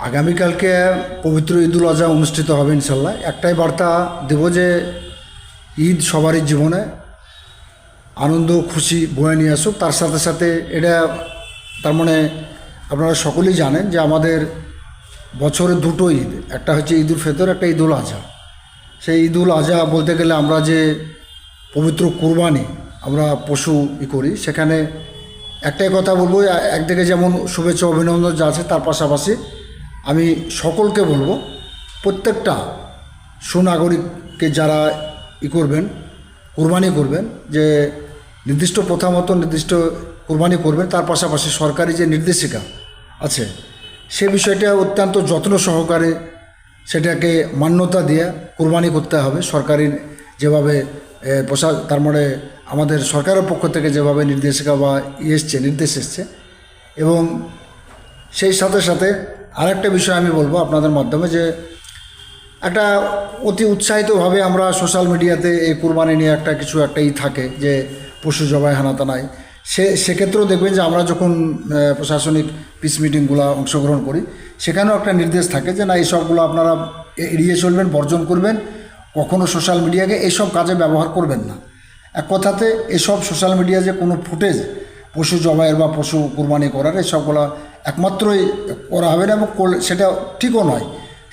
আগামীকালকে পবিত্র ঈদুল আজহা অনুষ্ঠিত হবে ইনশাল্লাহ। একটাই বার্তা দেব যে ঈদ সবারই জীবনে আনন্দ খুশি বয়ে নিয়ে আসুক। তার সাথে সাথে এটা তার মানে আপনারা সকলেই জানেন যে আমাদের বছরে দুটো ঈদ, একটা হচ্ছে ঈদুল ফিতর, একটা ঈদুল আজহা। সেই ঈদুল আজহা বলতে গেলে আমরা যে পবিত্র কুরবানি আমরা পশু করি, সেখানে একটাই কথা বলবো, একদিকে যেমন শুভেচ্ছা অভিনন্দন যা আছে, তার পাশাপাশি আমি সকলকে বলবো প্রত্যেকটা সুনাগরিককে যারা করবেন, কুরবানি করবেন, যে নির্দিষ্ট প্রথা মতো নির্দিষ্ট কুরবানি করবেন, তার পাশাপাশি সরকারি যে নির্দেশিকা আছে সে বিষয়টা অত্যন্ত যত্ন সহকারে সেটাকে মান্যতা দিয়ে কুরবানি করতে হবে। সরকারি যেভাবে তার মানে আমাদের সরকারের পক্ষ থেকে যেভাবে নির্দেশিকা বা নির্দেশ এসছে। এবং সেই সাথে সাথে আরেকটা বিষয় আমি বলবো আপনাদের মাধ্যমে, যে একটা অতি উৎসাহিতভাবে আমরা সোশ্যাল মিডিয়াতে এই কুরবানি নিয়ে একটা থাকে যে পশু জবাই হানাতানায়, সেক্ষেত্রেও দেখবেন যে আমরা যখন প্রশাসনিক পিস মিটিংগুলো অংশগ্রহণ করি, সেখানেও একটা নির্দেশ থাকে যে না, এইসবগুলো আপনারা এড়িয়ে চলবেন, বর্জন করবেন, কখনও সোশ্যাল মিডিয়াকে এইসব কাজে ব্যবহার করবেন না। এক কথাতে এসব সোশ্যাল মিডিয়া যে কোনো ফুটেজ পশু জবাইয়ের বা পশু কুরবানি করার, এসবগুলো একমাত্রই করা হবে না, এবং সেটা ঠিকও নয়।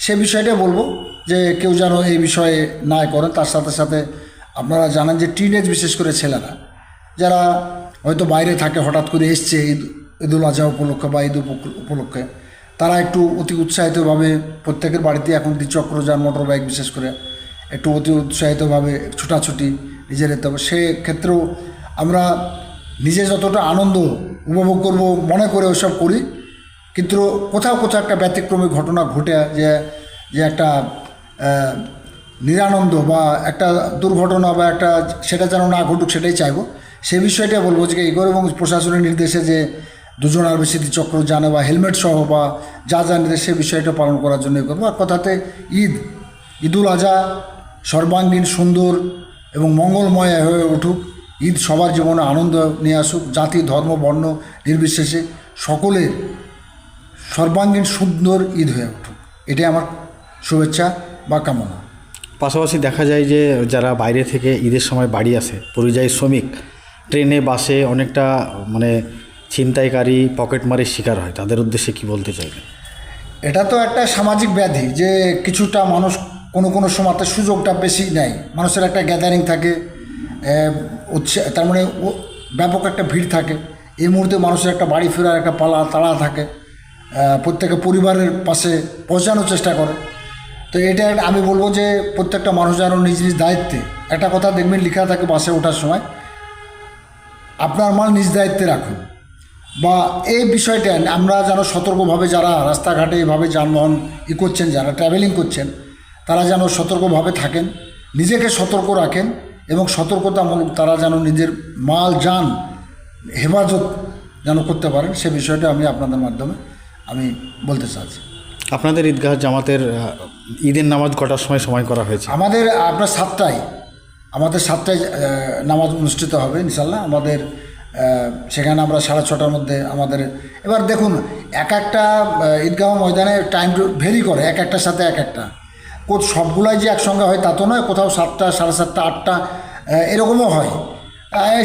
সে বিষয়টা বলবো যে কেউ যেন এই বিষয়ে না করেন। তার সাথে সাথে আপনারা জানেন যে টিনেজ, বিশেষ করে ছেলেরা যারা হয়তো বাইরে থাকে, হঠাৎ করে এসছে ঈদুল আজহা উপলক্ষে বা ঈদ উপলক্ষে, তারা একটু অতি উৎসাহিতভাবে প্রত্যেকের বাড়িতে এখন দ্বিচক্র যান, মোটর বাইক বিশেষ করে একটু অতি উৎসাহিতভাবে ছোটাছুটি নিজের যেতে হবে। সেক্ষেত্রেও আমরা নিজে যতটা আনন্দ উপভোগ করব মনে করে ওইসব করি, কিন্তু কোথাও কোথাও একটা ব্যতিক্রমী ঘটনা ঘটে যে একটা নিরানন্দ বা একটা দুর্ঘটনা বা একটা সেটা যেন না ঘটুক, সেটাই চাইব। সে বিষয়টা বলবো যে এগোর, এবং প্রশাসনের নির্দেশে যে দুজনের বেশি দ্বিচক্র জানে বা হেলমেট সহ বা যা নির্দেশ, সে বিষয়টা পালন করার জন্য করবো। আর কথাতে ঈদুল আজহা সর্বাঙ্গীন সুন্দর এবং মঙ্গলময় হয়ে উঠুক। ঈদ সবার জীবনে আনন্দ নিয়ে আসুক, জাতি ধর্ম বর্ণ নির্বিশেষে সকলের সর্বাঙ্গীন সুন্দর ঈদ হয়ে উঠুক, এটাই আমার শুভেচ্ছা বা কামনা। পাশাপাশি দেখা যায় যে যারা বাইরে থেকে ঈদের সময় বাড়ি আসে, পরিযায়ী শ্রমিক, ট্রেনে বাসে অনেকটা মানে ছিনতাইকারী পকেটমারির শিকার হয়, তাদের উদ্দেশ্যে কি বলতে চাইবেন? এটা তো একটা সামাজিক ব্যাধি যে কিছুটা মানুষ কোনো সময়তে সুযোগটা বেশি নেয়। মানুষের একটা গ্যাদারিং থাকে, তার মানে ব্যাপক একটা ভিড় থাকে। এই মুহূর্তে মানুষের একটা বাড়ি ফেরার একটা তাড়া থাকে, প্রত্যেকে পরিবারের পাশে পৌঁছানোর চেষ্টা করে। তো এটা আমি বলবো যে প্রত্যেকটা মানুষ যেন নিজ নিজ দায়িত্বে, একটা কথা দেখবেন লেখা থাকে বাসে ওঠার সময়, আপনার মাল নিজ দায়িত্বে রাখুন। বা এই বিষয়টা আমরা যেন সতর্কভাবে, যারা রাস্তাঘাটে এভাবে যানবাহন করছেন, যারা ট্রাভেলিং করছেন, তারা যেন সতর্কভাবে থাকেন, নিজেকে সতর্ক রাখেন, এবং সতর্কতামূলক তারা যেন নিজের মাল যান হেফাজত যেন করতে পারেন। সে বিষয়টা আমি আপনাদের মাধ্যমে আমি বলতে চাচ্ছি। আপনাদের ঈদগাহ জামাতের ঈদের নামাজ কটার সময় করা হয়েছে? আমাদের আপনার 7টায় নামাজ অনুষ্ঠিত হবে ইনশাল্লাহ। আমাদের সেখানে আমরা 6:30টার মধ্যে আমাদের, এবার দেখুন এক একটা ঈদগাহ ময়দানে টাইম ভেরি করে, এক একটার সাথে এক একটা, সবগুলাই যে একসঙ্গে হয় তা তো নয়। কোথাও 7টা, 7:30, 8টা এরকমও হয়।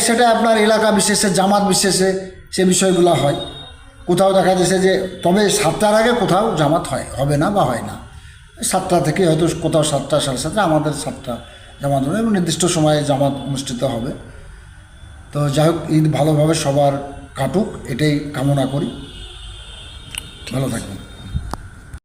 সেটা আপনার এলাকা বিশেষে, জামাত বিশেষে সে বিষয়গুলো হয়। কোথাও দেখা যাচ্ছে যে তবে 7টার আগে কোথাও জামাত হবে না বা হয় না। 7টা থেকে হয়তো কোথাও 7টা, 7:30, আমাদের 7টা জামাত হবে এবং নির্দিষ্ট সময়ে জামাত অনুষ্ঠিত হবে। তো যাই হোক, ঈদ ভালোভাবে সবার কাটুক, এটাই কামনা করি। ভালো থাকবেন।